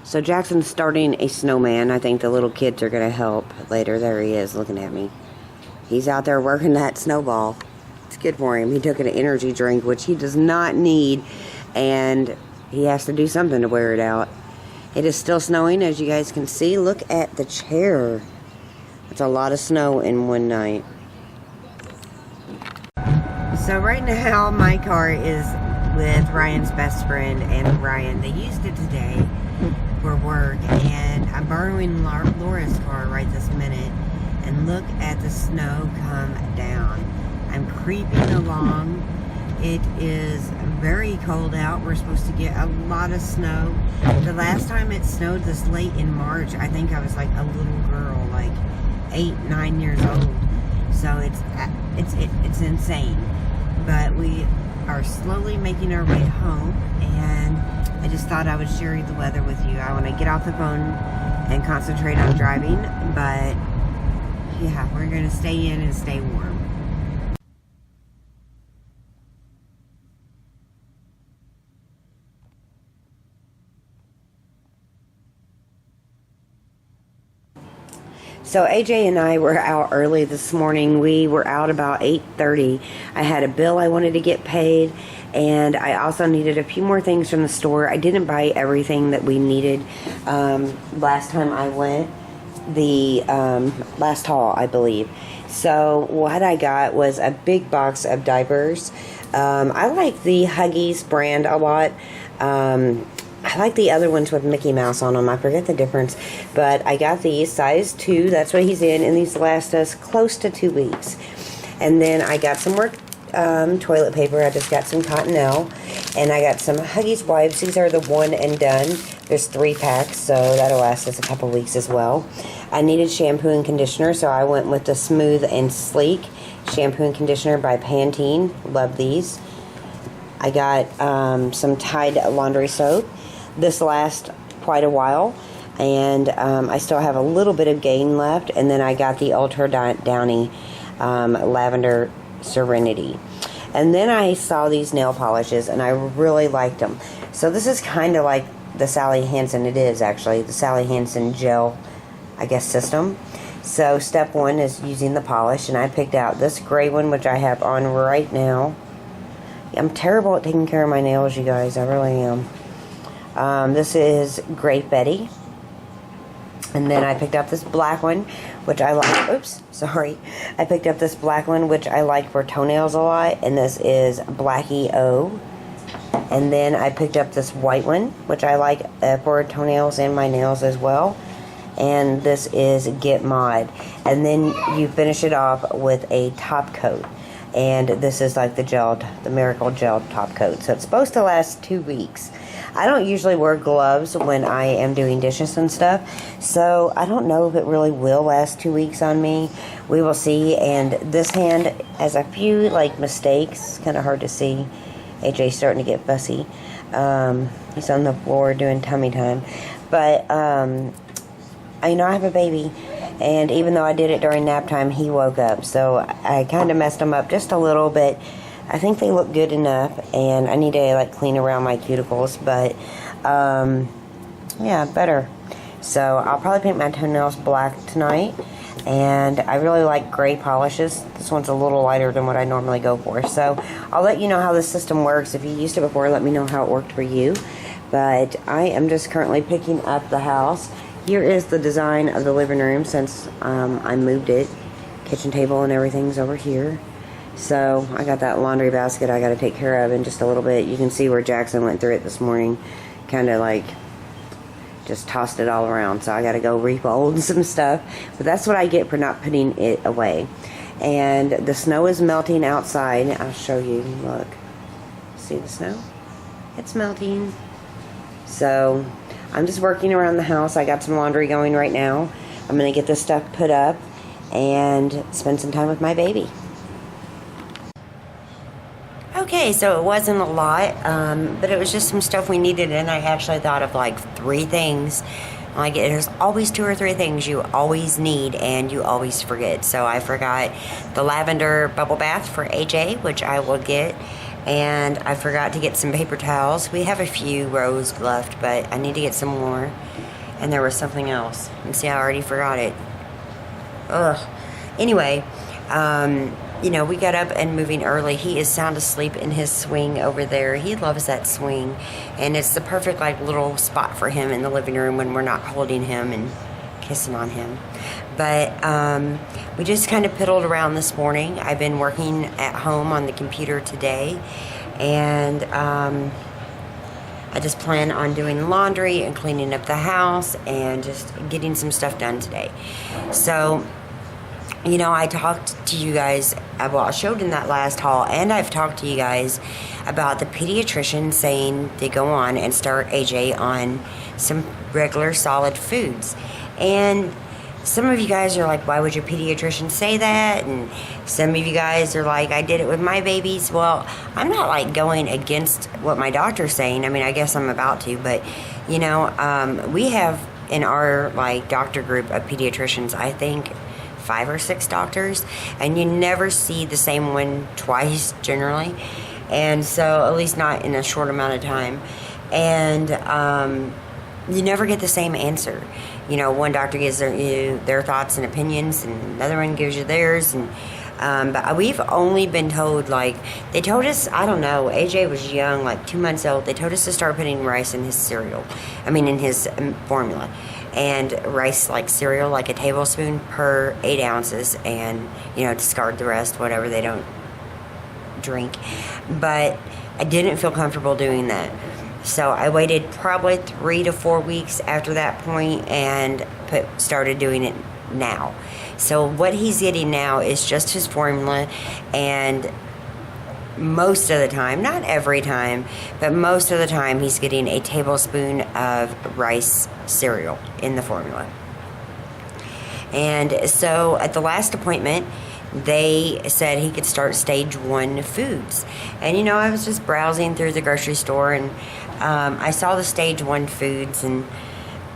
So Jackson's starting a snowman. I think the little kids are going to help later. There he is looking at me. He's out there working that snowball. It's good for him. He took an energy drink, which he does not need, and he has to do something to wear it out. It is still snowing, as you guys can see. Look at the chair. It's a lot of snow in one night. So right now, my car is with Ryan's best friend and Ryan. They used it today for work, and I'm borrowing Laura's car right this minute. And look at the snow come down. I'm creeping along. It is very cold out. We're supposed to get a lot of snow. The last time it snowed this late in March, I think I was like a little girl, like 8, 9 years old. So it's insane. But we are slowly making our way home, and I just thought I would share the weather with you. I want to get off the phone and concentrate on driving, but yeah, we're going to stay in and stay warm. So AJ and I were out early this morning. We were out about 8:30. I had a bill I wanted to get paid, and I also needed a few more things from the store. I didn't buy everything that we needed last time I went, the last haul, I believe. So what I got was a big box of diapers. I like the Huggies brand a lot. I like the other ones with Mickey Mouse on them. I forget the difference. But I got these, size 2. That's what he's in. And these last us close to 2 weeks. And then I got some more toilet paper. I just got some Cottonelle. And I got some Huggies wipes. These are the one and done. There's 3 packs, so that'll last us a couple weeks as well. I needed shampoo and conditioner, so I went with the Smooth and Sleek shampoo and conditioner by Pantene. Love these. I got some Tide laundry soap. This lasts quite a while, and I still have a little bit of Gain left. And then I got the Ultra Downy Lavender Serenity. And then I saw these nail polishes, and I really liked them. So this is kind of like the Sally Hansen. It is actually the Sally Hansen gel, I guess, system. So step 1 is using the polish, and I picked out this gray one, which I have on right now. I'm terrible at taking care of my nails, you guys. I really am. This is Great Betty. And then I picked up this black one, which I like. Oops, sorry. I picked up this black one, which I like for toenails a lot. And this is Blackie O. And then I picked up this white one, which I like for toenails and my nails as well. And this is Get Mod. And then you finish it off with a top coat. And this is like the Miracle Gel top coat. So it's supposed to last 2 weeks. I don't usually wear gloves when I am doing dishes and stuff, so I don't know if it really will last 2 weeks on me. We will see. And this hand has a few like mistakes. It's kind of hard to see. AJ's starting to get fussy. He's on the floor doing tummy time. But I have a baby, and even though I did it during nap time, he woke up. So I kind of messed him up just a little bit. I think they look good enough, and I need to like clean around my cuticles, but yeah, better. So I'll probably paint my toenails black tonight, and I really like gray polishes. This one's a little lighter than what I normally go for. So I'll let you know how this system works. If you used it before, let me know how it worked for you. But I am just currently picking up the house. Here is the design of the living room since I moved it. Kitchen table and everything's over here. So I got that laundry basket I got to take care of in just a little bit. You can see where Jackson went through it this morning. Kind of like just tossed it all around. So I got to go refold some stuff. But that's what I get for not putting it away. And the snow is melting outside. I'll show you. Look. See the snow? It's melting. So I'm just working around the house. I got some laundry going right now. I'm going to get this stuff put up and spend some time with my baby. Okay, so it wasn't a lot, but it was just some stuff we needed, and I actually thought of like 3 things. Like, there's always 2 or 3 things you always need and you always forget. So I forgot the lavender bubble bath for AJ, which I will get. And I forgot to get some paper towels. We have a few rows left, but I need to get some more. And there was something else. And see, I already forgot it. Ugh. Anyway, we got up and moving early. He is sound asleep in his swing over there. He loves that swing. And it's the perfect, little spot for him in the living room when we're not holding him and kissing on him. But we just kind of piddled around this morning. I've been working at home on the computer today. And I just plan on doing laundry and cleaning up the house and just getting some stuff done today. So, I talked to you guys, I showed in that last haul, and I've talked to you guys about the pediatrician saying to go on and start AJ on some regular solid foods. And some of you guys are like, why would your pediatrician say that? And some of you guys are like, I did it with my babies. Well, I'm not going against what my doctor's saying. I mean, I guess I'm about to, but we have in our doctor group of pediatricians, I think 5 or 6 doctors, and you never see the same one twice generally. And so, at least not in a short amount of time. And you never get the same answer. One doctor gives their thoughts and opinions, and another one gives you theirs. And but we've only been told, they told us, I don't know, AJ was young, 2 months old. They told us to start putting rice in his cereal. In his formula. And rice cereal, a tablespoon per 8 ounces, and discard the rest, whatever they don't drink. But I didn't feel comfortable doing that. So I waited probably 3 to 4 weeks after that point and started doing it now. So what he's getting now is just his formula, and most of the time, not every time, but most of the time he's getting a tablespoon of rice cereal in the formula. And so at the last appointment, they said he could start stage 1 foods. And I was just browsing through the grocery store, and I saw the stage 1 foods, and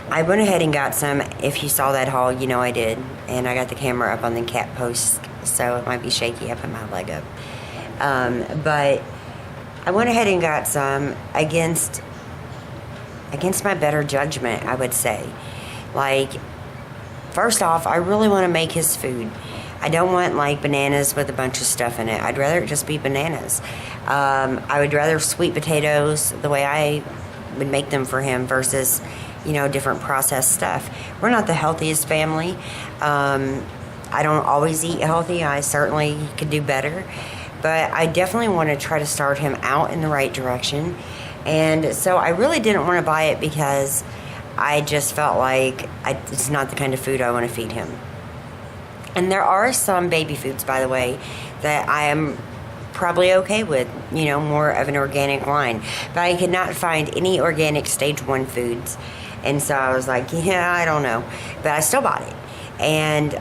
I went ahead and got some. If you saw that haul, I did. And I got the camera up on the cat post, so it might be shaky. I put my leg up. But I went ahead and got some against my better judgment, I would say. First off, I really want to make his food. I don't want bananas with a bunch of stuff in it. I'd rather it just be bananas. I would rather sweet potatoes the way I would make them for him versus, different processed stuff. We're not the healthiest family. I don't always eat healthy. I certainly could do better. But I definitely want to try to start him out in the right direction. And so I really didn't want to buy it because I just felt it's not the kind of food I want to feed him. And there are some baby foods, by the way, that I am probably okay with, more of an organic line. But I could not find any organic stage 1 foods. And so I was like, I don't know. But I still bought it. And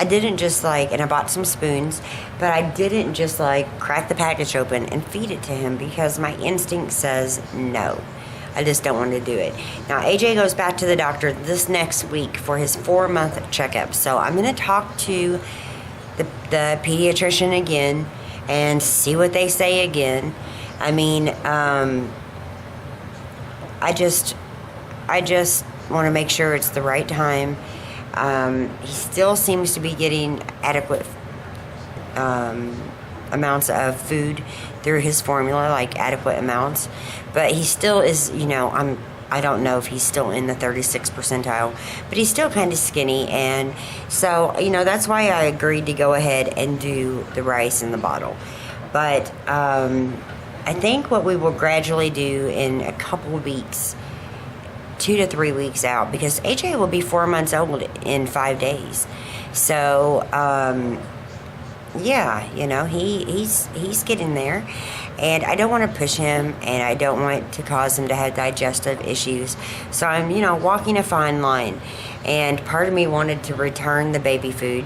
I didn't just and I bought some spoons, but I didn't just crack the package open and feed it to him because my instinct says no. I just don't want to do it. Now, AJ goes back to the doctor this next week for his 4-month checkup. So I'm going to talk to the pediatrician again and see what they say again. I just want to make sure it's the right time. He still seems to be getting adequate amounts of food through his formula, adequate amounts. But he still is, I don't know if he's still in the 36th percentile, but he's still kind of skinny. And so, that's why I agreed to go ahead and do the rice in the bottle. But I think what we will gradually do in a couple of weeks, 2 to 3 weeks out, because AJ will be 4 months old in 5 days. So, he's getting there. And I don't want to push him, and I don't want to cause him to have digestive issues. So I'm, walking a fine line. And part of me wanted to return the baby food.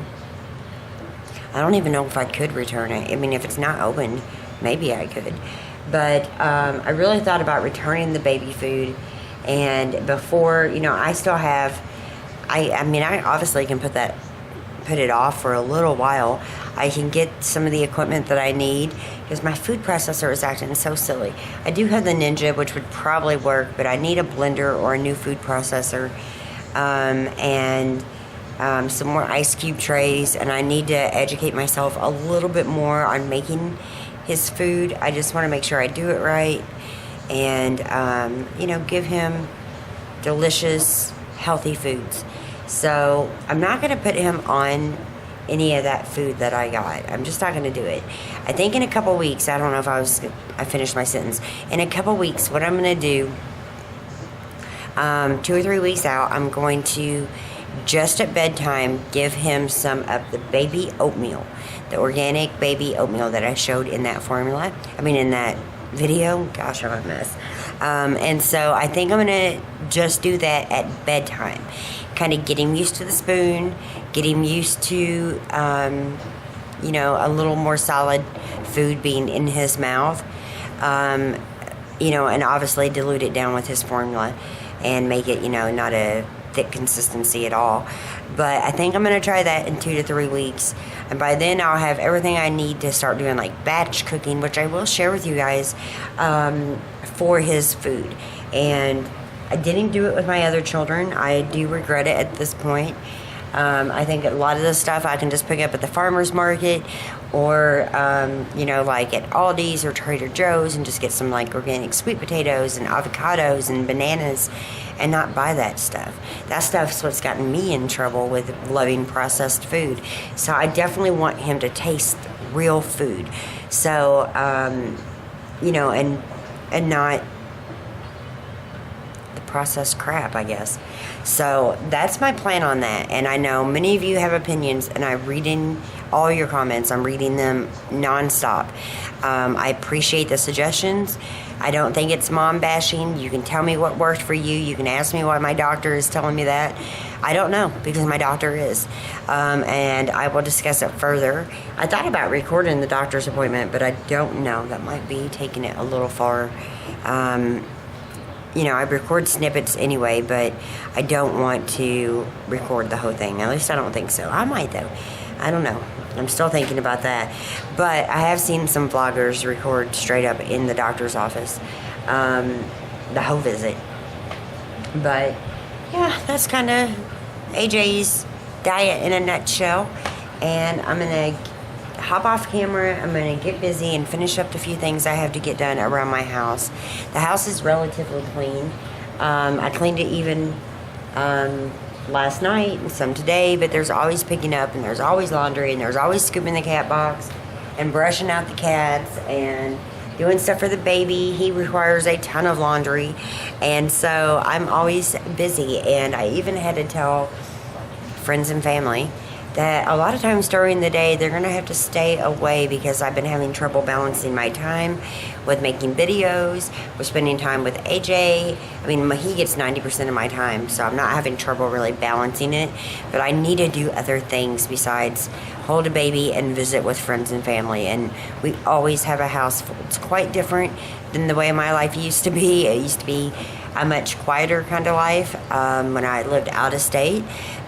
I don't even know if I could return it. If it's not opened, maybe I could. But I really thought about returning the baby food. And before, I still have, I obviously can put it off for a little while. I can get some of the equipment that I need, because my food processor is acting so silly. I do have the Ninja, which would probably work, but I need a blender or a new food processor, and some more ice cube trays, and I need to educate myself a little bit more on making his food. I just want to make sure I do it right, and give him delicious, healthy foods. So I'm not going to put him on any of that food that I got. I'm just not going to do it. I think in a couple weeks, I don't know if I finished my sentence. In a couple weeks, what I'm going to do, 2 or 3 weeks out, I'm going to, just at bedtime, give him some of the baby oatmeal, the organic baby oatmeal that I showed in that in that video. Gosh, I'm a mess. And so I think I'm going to just do that at bedtime. Kind of get him used to the spoon, get him used to, a little more solid food being in his mouth, and obviously dilute it down with his formula and make it, not a thick consistency at all. But I think I'm going to try that in 2 to 3 weeks. And by then I'll have everything I need to start doing like batch cooking, which I will share with you guys, for his food. And I didn't do it with my other children. I do regret it at this point. I think a lot of this stuff I can just pick up at the farmer's market, or like at Aldi's or Trader Joe's, and just get some like organic sweet potatoes and avocados and bananas, and not buy that stuff. That stuff's what's gotten me in trouble with loving processed food. So I definitely want him to taste real food. So and not processed crap, I guess. So that's my plan on that. And I know many of you have opinions, and I'm reading all your comments. I'm reading them nonstop. I appreciate the suggestions. I don't think it's mom bashing. You can tell me what worked for you. You can ask me why my doctor is telling me that. I don't know, because my doctor is. And I will discuss it further. I thought about recording the doctor's appointment, but I don't know. That might be taking it a little far. I record snippets anyway, but I don't want to record the whole thing. At least I don't think so. I might, though. I don't know. I'm still thinking about that. But I have seen some vloggers record straight up in the doctor's office, the whole visit. But, yeah, that's kind of AJ's diet in a nutshell. And I'm going to hop off camera. I'm going to get busy and finish up the few things I have to get done around my house. The house is relatively clean. I cleaned it even last night and some today, but there's always picking up, and there's always laundry, and there's always scooping the cat box and brushing out the cats and doing stuff for the baby. He requires a ton of laundry, and so I'm always busy. And I even had to tell friends and family that a lot of times during the day they're going to have to stay away, because I've been having trouble balancing my time with making videos, with spending time with AJ. He gets 90% of my time, so I'm not having trouble really balancing it. But I need to do other things besides hold a baby and visit with friends and family. And we always have a house full. It's quite different than the way my life used to be. It used to be a much quieter kind of life when I lived out of state.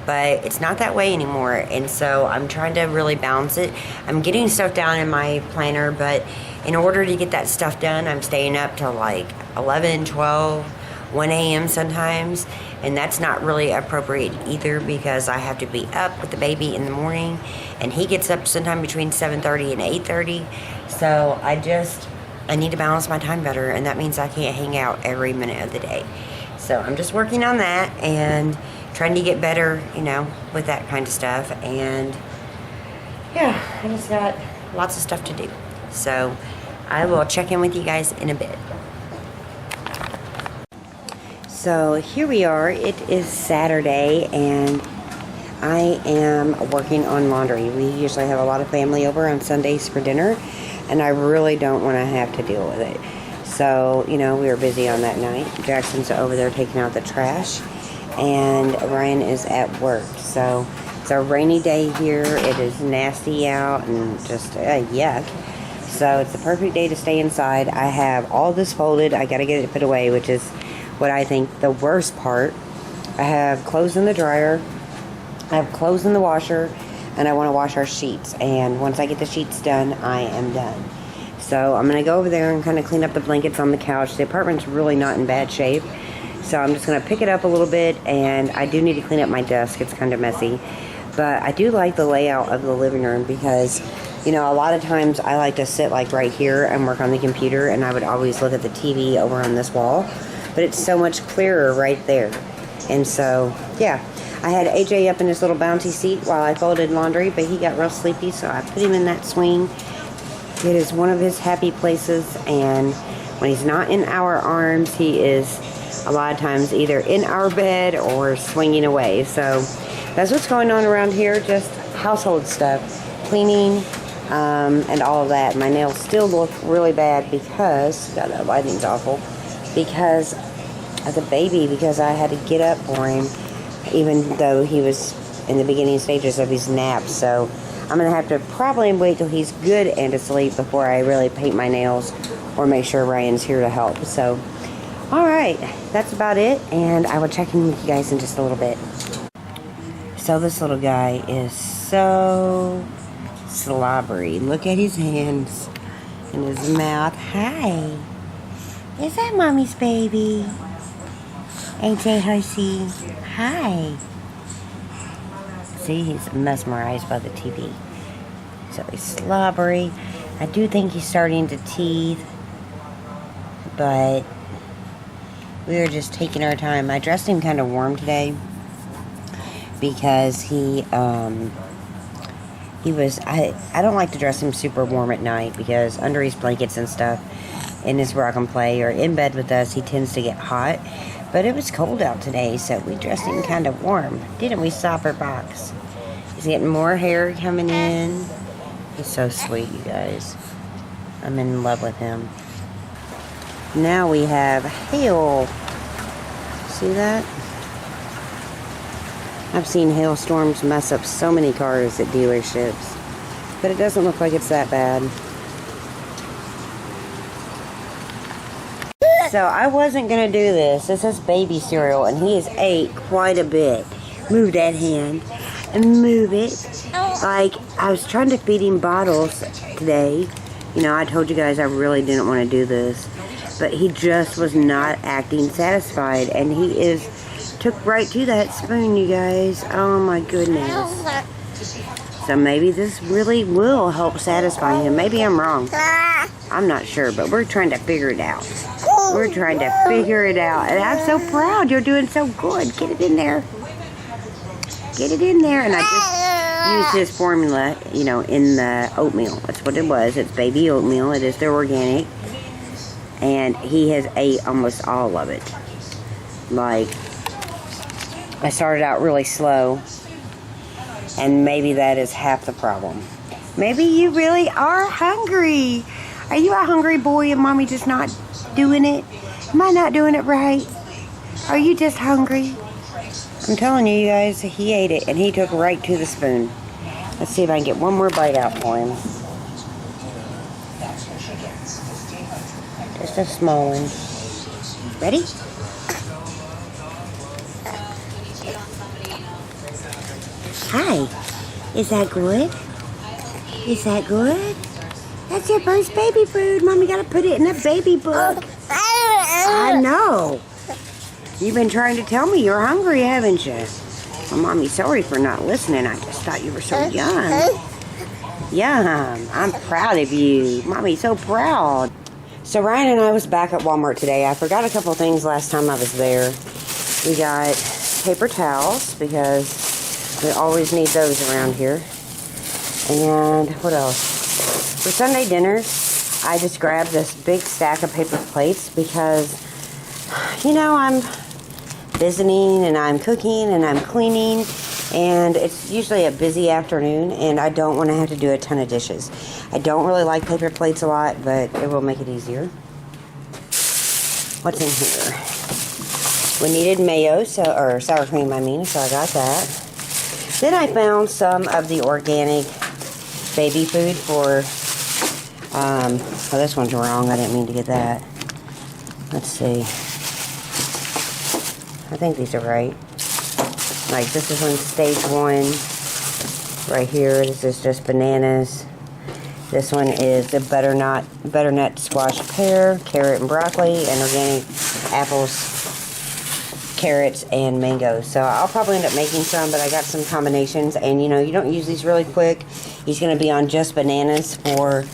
But it's not that way anymore, and so I'm trying to really balance it. I'm getting stuff down in my planner, but in order to get that stuff done, I'm staying up till like 11, 12, 1 a.m. sometimes, and that's not really appropriate either, because I have to be up with the baby in the morning, and he gets up sometime between 7:30 and 8:30, so I need to balance my time better, and that means I can't hang out every minute of the day. So I'm just working on that, and trying to get better, with that kind of stuff. And yeah, I just got lots of stuff to do. So I will check in with you guys in a bit. So here we are. It is Saturday, and I am working on laundry. We usually have a lot of family over on Sundays for dinner, and I really don't want to have to deal with it. So, we were busy on that night. Jackson's over there taking out the trash, and Ryan is at work. So it's a rainy day here. It is nasty out and just yuck. So it's the perfect day to stay inside. I have all this folded. I got to get it put away, which is what I think the worst part. I have clothes in the dryer. I have clothes in the washer. and I want to wash our sheets. And once I get the sheets done, I am done. So I'm going to go over there and kind of clean up the blankets on the couch. The apartment's really not in bad shape. So I'm just going to pick it up a little bit, and I do need to clean up my desk. It's kind of messy. But I do like the layout of the living room because, you know, a lot of times I like to sit like right here and work on the computer, and I would always look at the TV over on this wall. But it's so much clearer right there. And so, yeah. I had AJ up in his little bouncy seat while I folded laundry, but he got real sleepy, so I put him in that swing. It is one of his happy places, and when he's not in our arms, he is a lot of times either in our bed or swinging away. So that's what's going on around here, just household stuff, cleaning, and all of that. My nails still look really bad because, God, that lighting's awful, because of the baby, because I had to get up for him, even though he was in the beginning stages of his nap. So I'm going to have to probably wait till he's good and asleep before I really paint my nails or make sure Ryan's here to help. So, alright, that's about it, and I will check in with you guys in just a little bit. So this little guy is so slobbery. Look at his hands and his mouth. Hi. Is that Mommy's baby? AJ Hussey. Hi. See, he's mesmerized by the TV. So he's slobbery. I do think he's starting to teeth, but we were just taking our time. I dressed him kind of warm today because he was, I don't like to dress him super warm at night because under his blankets and stuff, in his rock and play or in bed with us, he tends to get hot. But it was cold out today, so we dressed him kind of warm. Didn't we, Stopper Box? He's getting more hair coming in. He's so sweet, you guys. I'm in love with him. Now we have hail. See that? I've seen hailstorms mess up so many cars at dealerships, but it doesn't look like it's that bad. So I wasn't going to do this. This is baby cereal, and he has ate quite a bit. Move that hand and move it. Like, I was trying to feed him bottles today. You know, I told you guys I really didn't want to do this, but he just was not acting satisfied, and he took right to that spoon, you guys. Oh my goodness. So maybe this really will help satisfy him. Maybe I'm wrong. I'm not sure, but we're trying to figure it out. We're trying to figure it out. And I'm so proud. You're doing so good. Get it in there. Get it in there. And I just used his formula, you know, in the oatmeal. That's what it was. It's baby oatmeal. It is the organic. And he has ate almost all of it. Like, I started out really slow. And maybe that is half the problem. Maybe you really are hungry. Are you a hungry boy and Mommy just not doing it? Am I not doing it right? Are you just hungry? I'm telling you guys, he ate it and he took right to the spoon. Let's see if I can get one more bite out for him. Just a small one. Ready? Hi. Is that good? Is that good? That's your first baby food. Mommy gotta put it in a baby book. I know. You've been trying to tell me you're hungry, haven't you? Well, Mommy, sorry for not listening. I just thought you were so young. Yum. I'm proud of you. Mommy's so proud. So Ryan and I was back at Walmart today. I forgot a couple things last time I was there. We got paper towels because we always need those around here. And what else? For Sunday dinners, I just grabbed this big stack of paper plates because, you know, I'm visiting and I'm cooking and I'm cleaning, and it's usually a busy afternoon, and I don't want to have to do a ton of dishes. I don't really like paper plates a lot, but it will make it easier. What's in here? We needed mayo, or sour cream, so I got that. Then I found some of the organic baby food for, oh, this one's wrong. I didn't mean to get that. Let's see. I think these are right. Like, this is on stage 1. Right here, this is just bananas. This one is the butternut squash pear, carrot and broccoli, and organic apples, carrots, and mangoes. So I'll probably end up making some, but I got some combinations. And you know, you don't use these really quick. He's going to be on just bananas for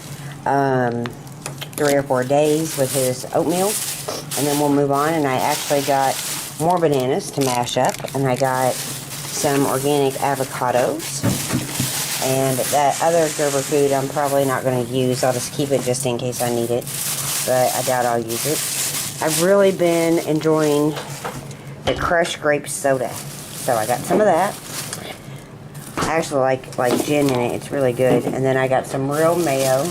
3 or 4 days with his oatmeal. And then we'll move on. And I actually got more bananas to mash up. And I got some organic avocados. And that other Gerber food I'm probably not going to use. I'll just keep it just in case I need it. But I doubt I'll use it. I've really been enjoying the crushed grape soda. So I got some of that. I actually like gin in it. It's really good. And then I got some real mayo.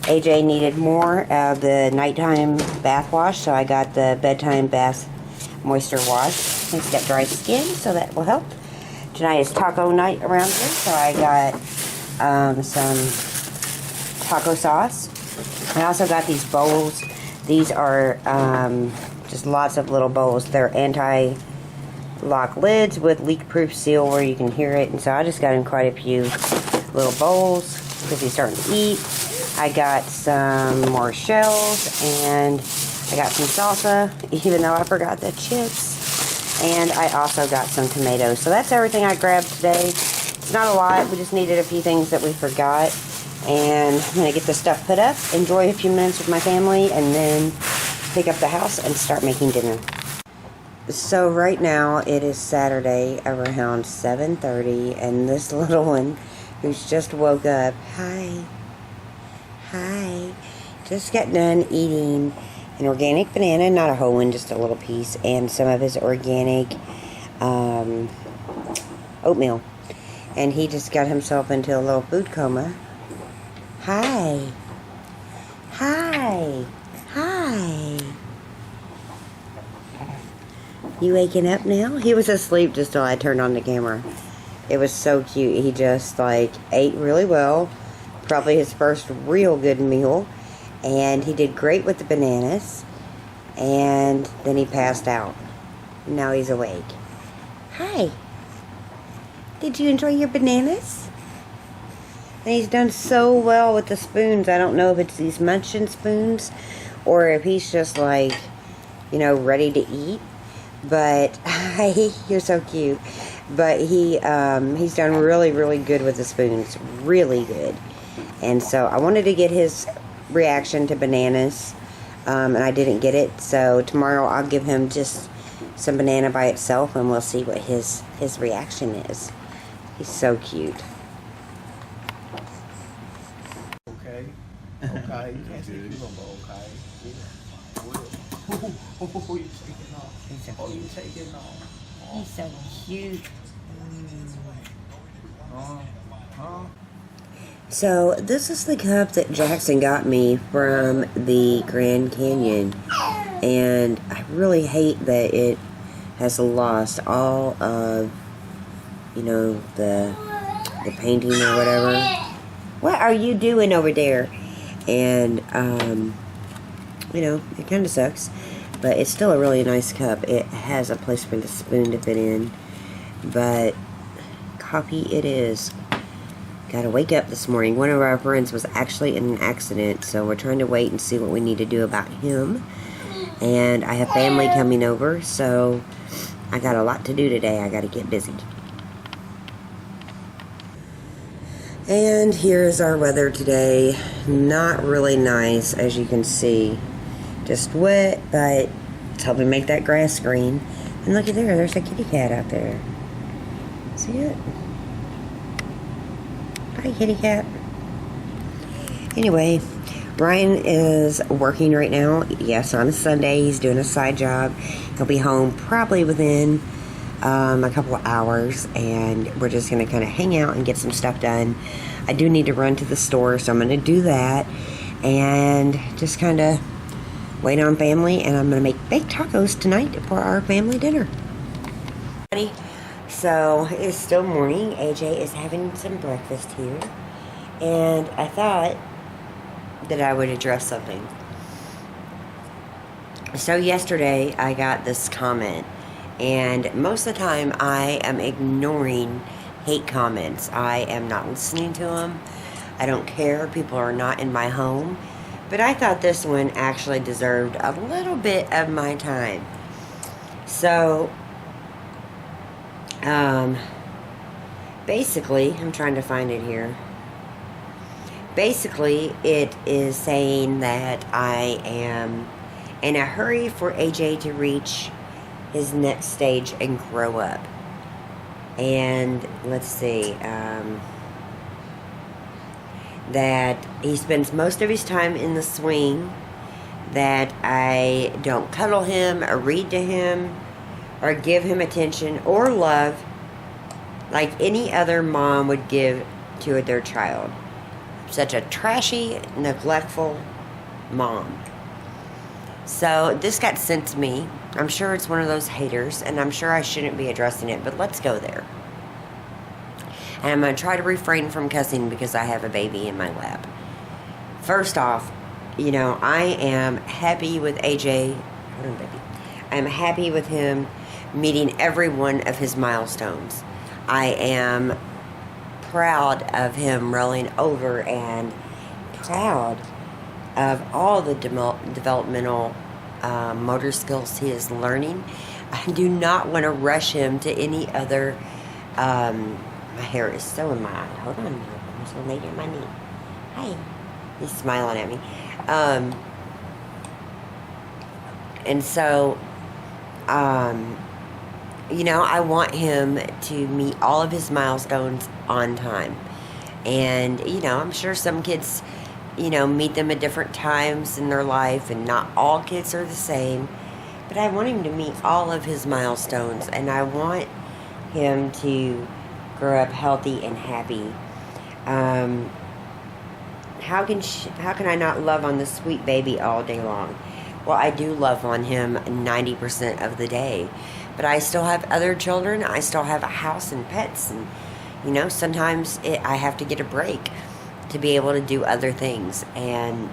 AJ needed more of the nighttime bath wash. So I got the bedtime bath moisture wash. He's got dry skin, so that will help. Tonight is taco night around here, so I got some taco sauce. I also got these bowls. These are just lots of little bowls. They're anti-lock lids with leak-proof seal where you can hear it. And so I just got him quite a few little bowls because he's starting to eat. I got some more shells and I got some salsa, even though I forgot the chips. And I also got some tomatoes. So that's everything I grabbed today. It's not a lot. We just needed a few things that we forgot. And I'm going to get this stuff put up, enjoy a few minutes with my family, and then pick up the house and start making dinner. So right now it is Saturday around 7:30, and this little one who's just woke up, hi, just got done eating an organic banana, not a whole one, just a little piece, and some of his organic oatmeal. And he just got himself into a little food coma. Hi. You waking up now? He was asleep just till I turned on the camera. It was so cute. He just ate really well. Probably his first real good meal. And he did great with the bananas. And then he passed out. Now he's awake. Hi. Did you enjoy your bananas? And he's done so well with the spoons. I don't know if it's these munching spoons or if he's just ready to eat. But you're so cute. But he's done really, really good with the spoons. Really good. And so I wanted to get his reaction to bananas. And I didn't get it. So tomorrow I'll give him just some banana by itself and we'll see what his reaction is. He's so cute. Okay. You can't say you gonna go okay. Oh, you taking off. Oh, you taking off. He's so cute. So this is the cup that Jackson got me from the Grand Canyon, and I really hate that it has lost all of the painting or whatever. What are you doing over there? And it kind of sucks, but it's still a really nice cup. It has a place for the spoon to fit in, but coffee it is. Gotta wake up this morning. One of our friends was actually in an accident, so we're trying to wait and see what we need to do about him. And I have family coming over, so I got a lot to do today. I gotta get busy. And here's our weather today. Not really nice, as you can see. Just wet, but it's helping make that grass green. And look at there, there's a kitty cat out there. See it? Hi, kitty cat. Anyway, Brian is working right now. Yes, on a Sunday. He's doing a side job. He'll be home probably within a couple of hours, and we're just going to kind of hang out and get some stuff done. I do need to run to the store, so I'm going to do that and just kind of wait on family, and I'm going to make baked tacos tonight for our family dinner. So it's still morning. AJ is having some breakfast here, and I thought that I would address something. So yesterday I got this comment, and most of the time I am ignoring hate comments. I am not listening to them. I don't care. People are not in my home. But I thought this one actually deserved a little bit of my time. So, basically, I'm trying to find it here. Basically, it is saying that I am in a hurry for AJ to reach his next stage and grow up. And let's see, that he spends most of his time in the swing, that I don't cuddle him or read to him or give him attention or love like any other mom would give to their child. Such a trashy, neglectful mom. So this got sent to me. I'm sure it's one of those haters, and I'm sure I shouldn't be addressing it, but let's go there. And I'm going to try to refrain from cussing because I have a baby in my lap. First off, you know, I am happy with AJ. Hold on, baby. I'm happy with him meeting every one of his milestones. I am proud of him rolling over and proud of all the developmental motor skills he is learning. I do not want to rush him to any other. My hair is so in my eye. Hold on, I'm just gonna lay down my knee. Hi. He's smiling at me. And so, you know, I want him to meet all of his milestones on time. And, you know, I'm sure some kids, you know, meet them at different times in their life, and not all kids are the same. But I want him to meet all of his milestones, and I want him to grow up healthy and happy. How can I not love on this sweet baby all day long? Well, I do love on him 90% of the day. But I still have other children. I still have a house and pets. And, you know, sometimes I have to get a break to be able to do other things. And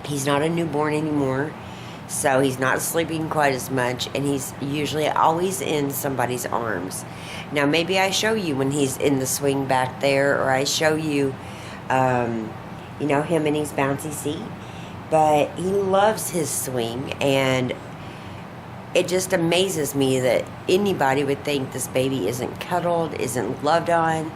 he's not a newborn anymore. So he's not sleeping quite as much. And he's usually always in somebody's arms. Now, maybe I show you when he's in the swing back there. Or I show you, you know, him in his bouncy seat. But he loves his swing. And it just amazes me that anybody would think this baby isn't cuddled, isn't loved on.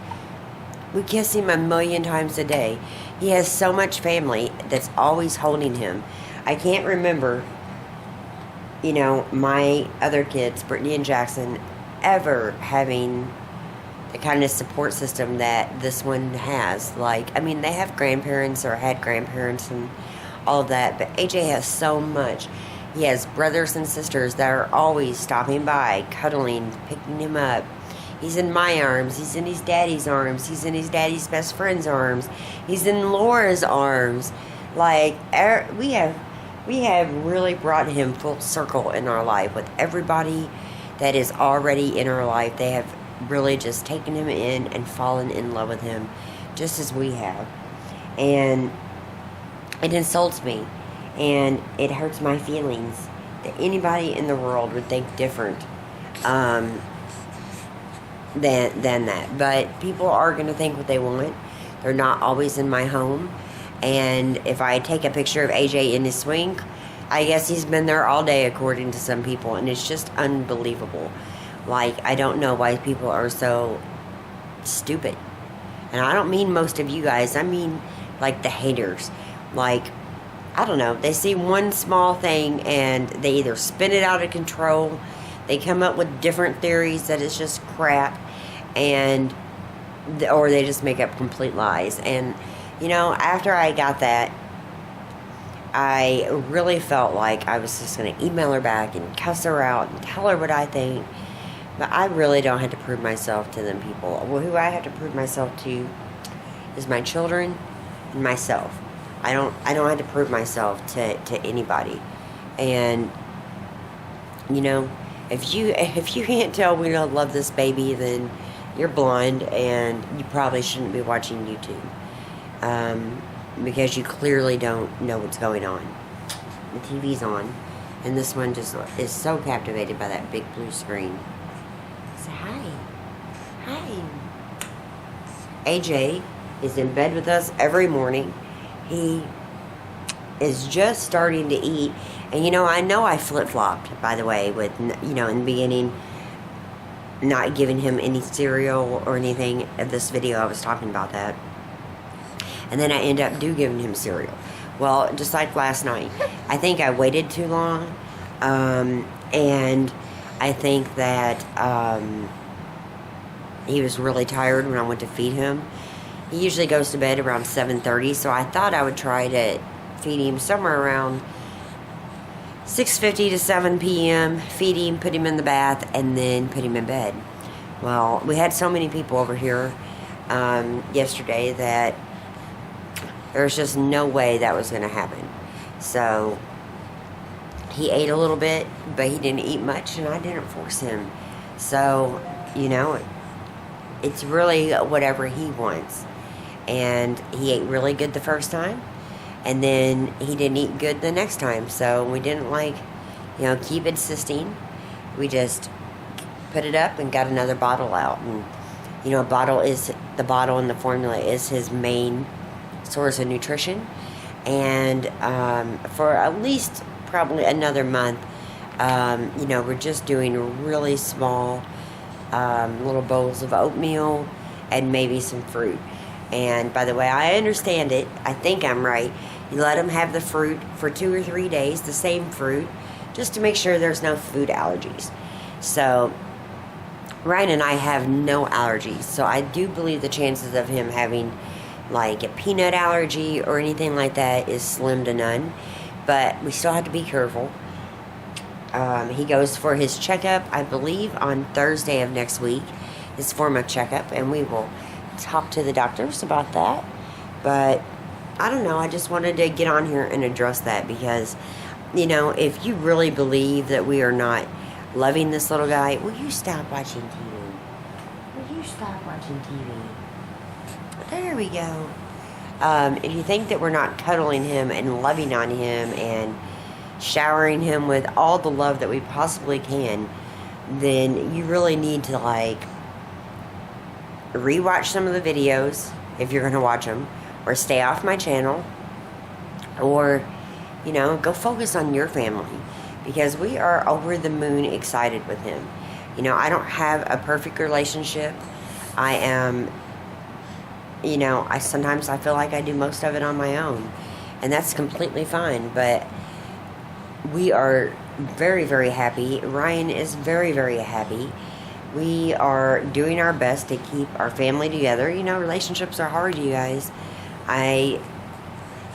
We kiss him a million times a day. He has so much family that's always holding him. I can't remember, you know, my other kids, Brittany and Jackson, ever having the kind of support system that this one has. Like, I mean, they have grandparents or had grandparents and all of that, but AJ has so much. He has brothers and sisters that are always stopping by, cuddling, picking him up. He's in my arms. He's in his daddy's arms. He's in his daddy's best friend's arms. He's in Laura's arms. Like, we have really brought him full circle in our life with everybody that is already in our life. They have really just taken him in and fallen in love with him, just as we have. And it insults me. And it hurts my feelings that anybody in the world would think different than that. But people are going to think what they want. They're not always in my home. And if I take a picture of AJ in his swing, I guess he's been there all day, according to some people. And it's just unbelievable. Like, I don't know why people are so stupid. And I don't mean most of you guys. I mean, like, the haters. Like, I don't know, they see one small thing and they either spin it out of control, they come up with different theories that it's just crap, and or they just make up complete lies. And, you know, after I got that, I really felt like I was just going to email her back and cuss her out and tell her what I think. But I really don't have to prove myself to them people. Well, who I have to prove myself to is my children and myself. I don't have to prove myself to anybody. And, you know, if you can't tell we don't love this baby, then you're blind and you probably shouldn't be watching YouTube. Because you clearly don't know what's going on. The TV's on, and this one just is so captivated by that big blue screen. Say hi. Hi. AJ is in bed with us every morning. He is just starting to eat. And I know I flip-flopped, by the way, with, in the beginning, not giving him any cereal or anything. In this video, I was talking about that. And then I end up giving him cereal. Well, just like last night, I think I waited too long. And I think that he was really tired when I went to feed him. He usually goes to bed around 7:30, so I thought I would try to feed him somewhere around 6:50 to 7 p.m., feed him, put him in the bath, and then put him in bed. Well, we had so many people over here yesterday that there's just no way that was going to happen. So he ate a little bit, but he didn't eat much, and I didn't force him. So, it's really whatever he wants. And he ate really good the first time, and then he didn't eat good the next time. So we didn't keep insisting. We just put it up and got another bottle out. And the bottle and the formula is his main source of nutrition. And for at least probably another month, we're just doing really small little bowls of oatmeal and maybe some fruit. And by the way, I understand it. I think I'm right. You let them have the fruit for 2 or 3 days, the same fruit, just to make sure there's no food allergies. So Ryan and I have no allergies, so I do believe the chances of him having like a peanut allergy or anything like that is slim to none. But we still have to be careful. He goes for his checkup, I believe, on Thursday of next week, his form of checkup, and we will talk to the doctors about that. But I don't know, I just wanted to get on here and address that because, if you really believe that we are not loving this little guy, will you stop watching TV? Will you stop watching TV? There we go. If you think that we're not cuddling him and loving on him and showering him with all the love that we possibly can, then you really need to rewatch some of the videos if you're going to watch them, or stay off my channel, or go focus on your family, because we are over the moon excited with him. I don't have a perfect relationship. I am sometimes I feel like I do most of it on my own, and that's completely fine. But we are very, very happy. Ryan is very, very happy. We are doing our best to keep our family together. Relationships are hard, you guys. I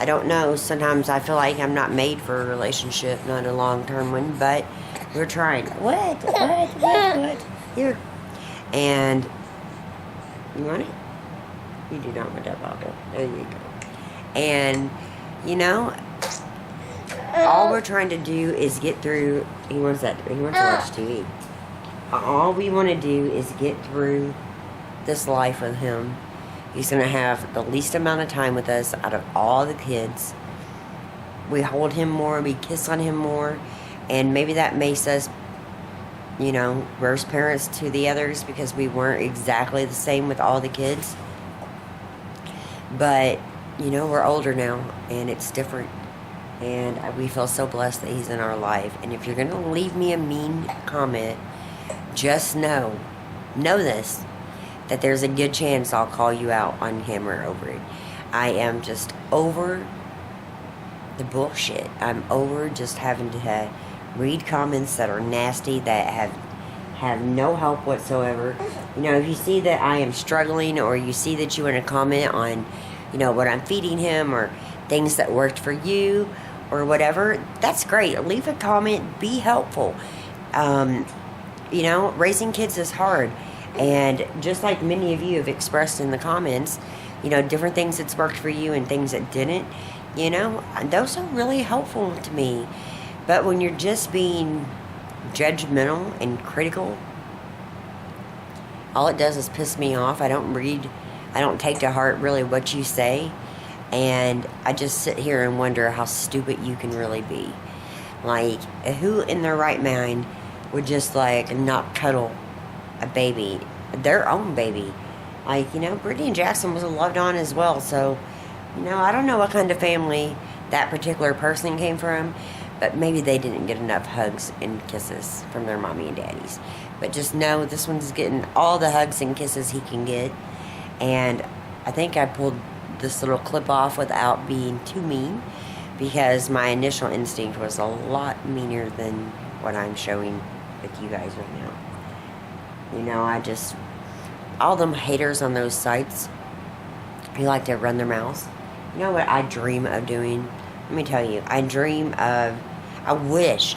don't know. Sometimes I feel like I'm not made for a relationship, not a long-term one, but we're trying. What? Here. And you want it? You do not want that bottle. There you go. And, all we're trying to do is get through. He wants to watch TV. All we want to do is get through this life with him. He's going to have the least amount of time with us out of all the kids. We hold him more. We kiss on him more. And maybe that makes us, worse parents to the others because we weren't exactly the same with all the kids. But, we're older now, and it's different. And we feel so blessed that he's in our life. And if you're going to leave me a mean comment, just know this, that there's a good chance I'll call you out on camera over it. I am just over the bullshit. I'm over just having to read comments that are nasty, that have no help whatsoever. If you see that I am struggling, or you see that you want to comment on, what I'm feeding him, or things that worked for you, or whatever, that's great. Leave a comment. Be helpful. Raising kids is hard. And just like many of you have expressed in the comments, different things that's worked for you and things that didn't, those are really helpful to me. But when you're just being judgmental and critical, all it does is piss me off. I don't take to heart really what you say. And I just sit here and wonder how stupid you can really be. Who in their right mind would just not cuddle a baby their own baby. Like, Brittany and Jackson was loved on as well. So, I don't know what kind of family that particular person came from, but maybe they didn't get enough hugs and kisses from their mommy and daddies. But just know this one's getting all the hugs and kisses he can get. And I think I pulled this little clip off without being too mean, because my initial instinct was a lot meaner than what I'm showing with you guys right now. All them haters on those sites who like to run their mouths. You know what I dream of doing? Let me tell you, I wish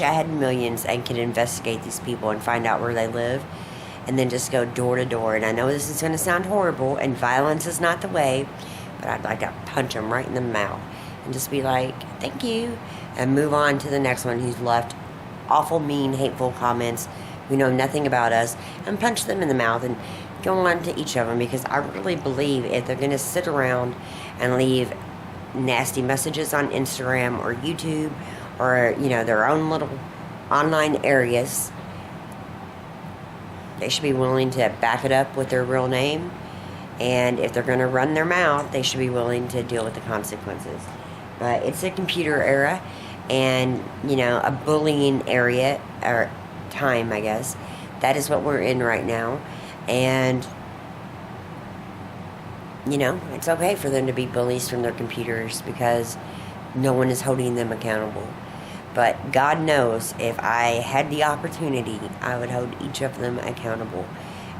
I had millions and could investigate these people and find out where they live, and then just go door to door. And I know this is going to sound horrible, and violence is not the way, but I'd like to punch them right in the mouth and just be like, thank you, and move on to the next one who's left awful, mean, hateful comments, who know nothing about us, and punch them in the mouth and go on to each of them. Because I really believe if they're going to sit around and leave nasty messages on Instagram or YouTube or, their own little online areas, they should be willing to back it up with their real name. And if they're going to run their mouth, they should be willing to deal with the consequences. But it's a computer era, and, a bullying area, or time, I guess. That is what we're in right now. And, it's okay for them to be bullies from their computers, because no one is holding them accountable. But God knows, if I had the opportunity, I would hold each of them accountable.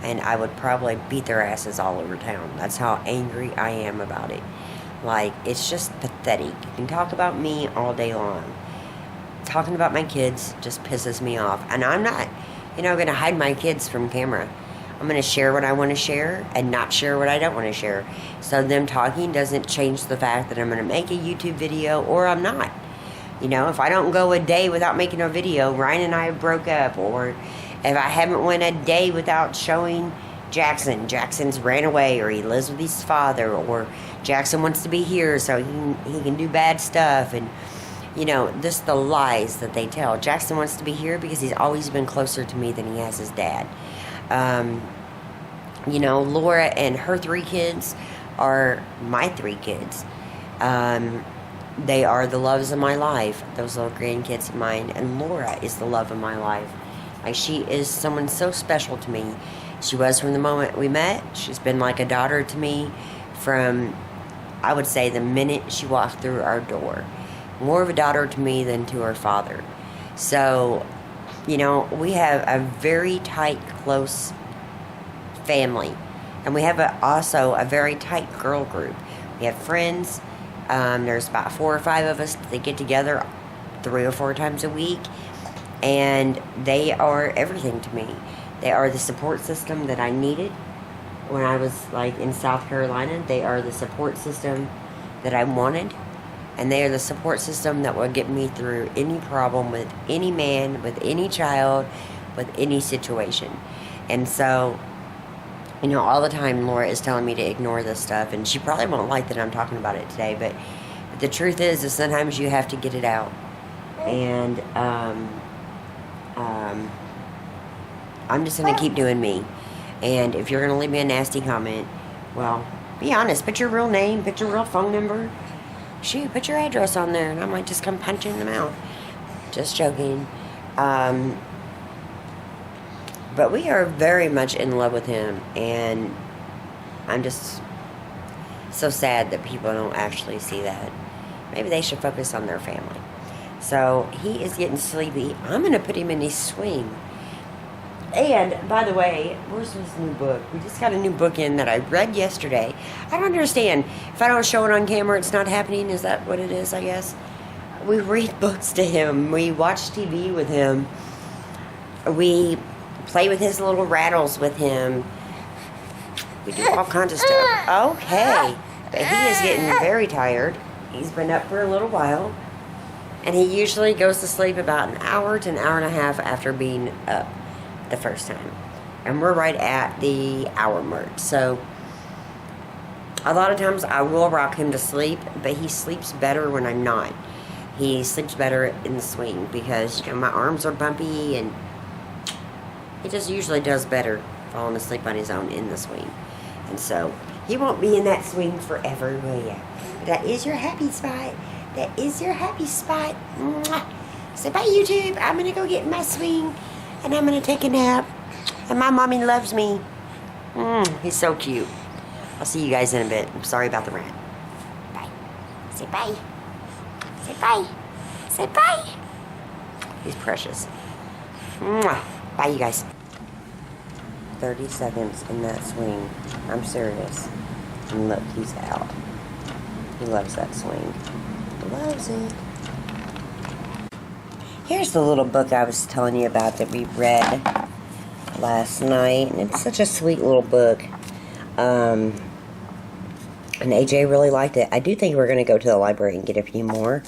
And I would probably beat their asses all over town. That's how angry I am about it. Like, it's just pathetic. You can talk about me all day long. Talking about my kids just pisses me off. And I'm not, going to hide my kids from camera. I'm going to share what I want to share and not share what I don't want to share. So them talking doesn't change the fact that I'm going to make a YouTube video, or I'm not. If I don't go a day without making a video, Ryan and I broke up, or if I haven't went a day without showing Jackson's ran away, or he lives with his father, or Jackson wants to be here so he can do bad stuff, and just the lies that they tell. Jackson wants to be here because he's always been closer to me than he has his dad. Laura and her 3 kids are my 3 kids. They are the loves of my life, those little grandkids of mine, and Laura is the love of my life. Like, she is someone so special to me. She was from the moment we met. She's been like a daughter to me from, I would say, the minute she walked through our door. More of a daughter to me than to her father. So, we have a very tight, close family. And we have also a very tight girl group. We have friends. There's about 4 or 5 of us that get together 3 or 4 times a week. And they are everything to me. They are the support system that I needed when I was in South Carolina. They are the support system that I wanted. And they are the support system that will get me through any problem with any man, with any child, with any situation. And so, all the time Laura is telling me to ignore this stuff. And she probably won't like that I'm talking about it today. But the truth is sometimes you have to get it out. And I'm just going to keep doing me. And if you're going to leave me a nasty comment, well, be honest. Put your real name. Put your real phone number. Shoot, put your address on there, and I might just come punch you in the mouth. Just joking. But we are very much in love with him, and I'm just so sad that people don't actually see that. Maybe they should focus on their family. So he is getting sleepy. I'm going to put him in his swing. And, by the way, where's this new book? We just got a new book in that I read yesterday. I don't understand. If I don't show it on camera, it's not happening. Is that what it is, I guess? We read books to him. We watch TV with him. We play with his little rattles with him. We do all kinds of stuff. Okay. But he is getting very tired. He's been up for a little while. And he usually goes to sleep about an hour to an hour and a half after being up the first time. And we're right at the hour mark. So a lot of times I will rock him to sleep, but he sleeps better when I'm not. He sleeps better in the swing because my arms are bumpy, and he just usually does better falling asleep on his own in the swing. And so he won't be in that swing forever, will ya? But that is your happy spot. That is your happy spot. Mwah. So bye, YouTube. I'm going to go get in my swing, and I'm going to take a nap. And my mommy loves me. He's so cute. I'll see you guys in a bit. I'm sorry about the rant. Bye. Say bye. Say bye. Say bye. He's precious. Mwah. Bye, you guys. 30 seconds in that swing. I'm serious. And look, he's out. He loves that swing. Loves it. Here's the little book I was telling you about that we read last night. And it's such a sweet little book. And AJ really liked it. I do think we're going to go to the library and get a few more.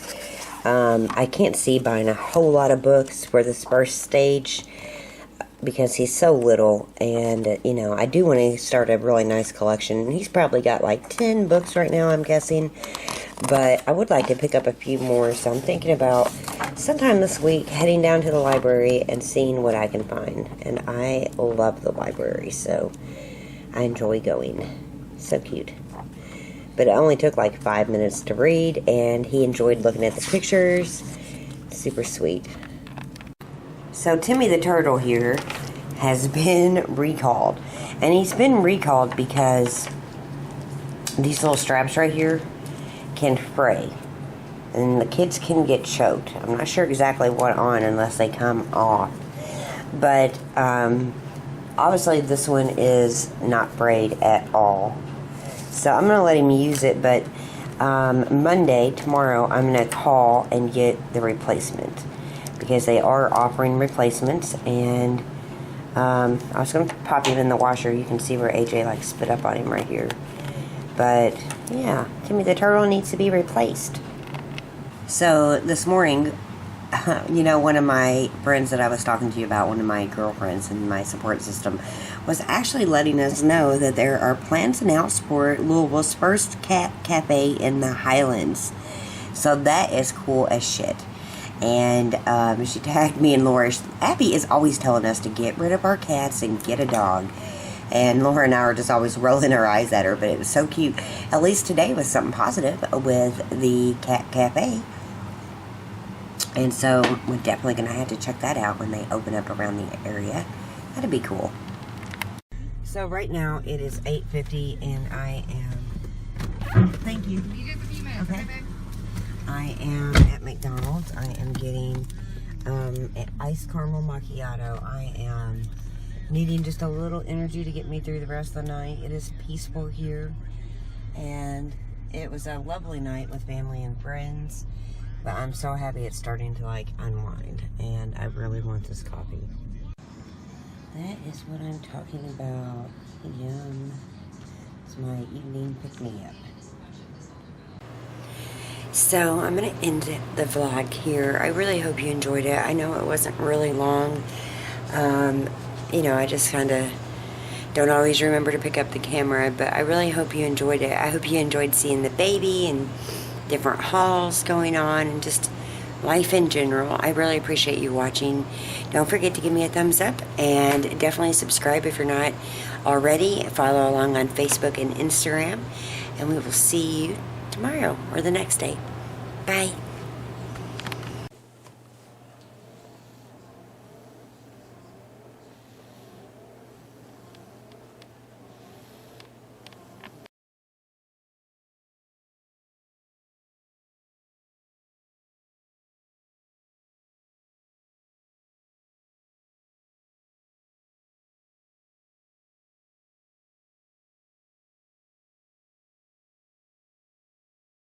I can't see buying a whole lot of books for this first stage because he's so little, and you know, I do want to start a really nice collection. He's probably got like 10 books right now, I'm guessing, but I would like to pick up a few more, so I'm thinking about sometime this week heading down to the library and seeing what I can find. And I love the library, so I enjoy going. So cute. But it only took like 5 minutes to read, and he enjoyed looking at the pictures. Super sweet. So Timmy the turtle here has been recalled. And he's been recalled because these little straps right here can fray. And the kids can get choked. I'm not sure exactly what on unless they come off. But obviously this one is not frayed at all. So I'm going to let him use it, but Monday, tomorrow, I'm going to call and get the replacement. Because they are offering replacements, and I was going to pop him in the washer. You can see where AJ like spit up on him right here. But yeah, Timmy the turtle needs to be replaced. So this morning, you know, one of my friends that I was talking to you about, one of my girlfriends in my support system, was actually letting us know that there are plans announced for Louisville's first cat cafe in the Highlands. So that is cool as shit. And she tagged me and Laura. Abby is always telling us to get rid of our cats and get a dog. And Laura and I are just always rolling our eyes at her, but it was so cute. At least today was something positive with the cat cafe. And so we're definitely going to have to check that out when they open up around the area. That'd be cool. So right now it is 8:50 and I am... Thank you. You get a few minutes, okay, babe? I am at McDonald's. I am getting an iced caramel macchiato. I am needing just a little energy to get me through the rest of the night. It is peaceful here, and it was a lovely night with family and friends, but I'm so happy it's starting to like unwind, and I really want this coffee. That is what I'm talking about. Yum. It's my evening pick-me-up. So I'm going to end the vlog here. I really hope you enjoyed it. I know it wasn't really long. You know, I just kind of don't always remember to pick up the camera, but I really hope you enjoyed it. I hope you enjoyed seeing the baby and different hauls going on and just life in general. I really appreciate you watching. Don't forget to give me a thumbs up and definitely subscribe if you're not already. Follow along on Facebook and Instagram, and we will see you tomorrow or the next day. Bye.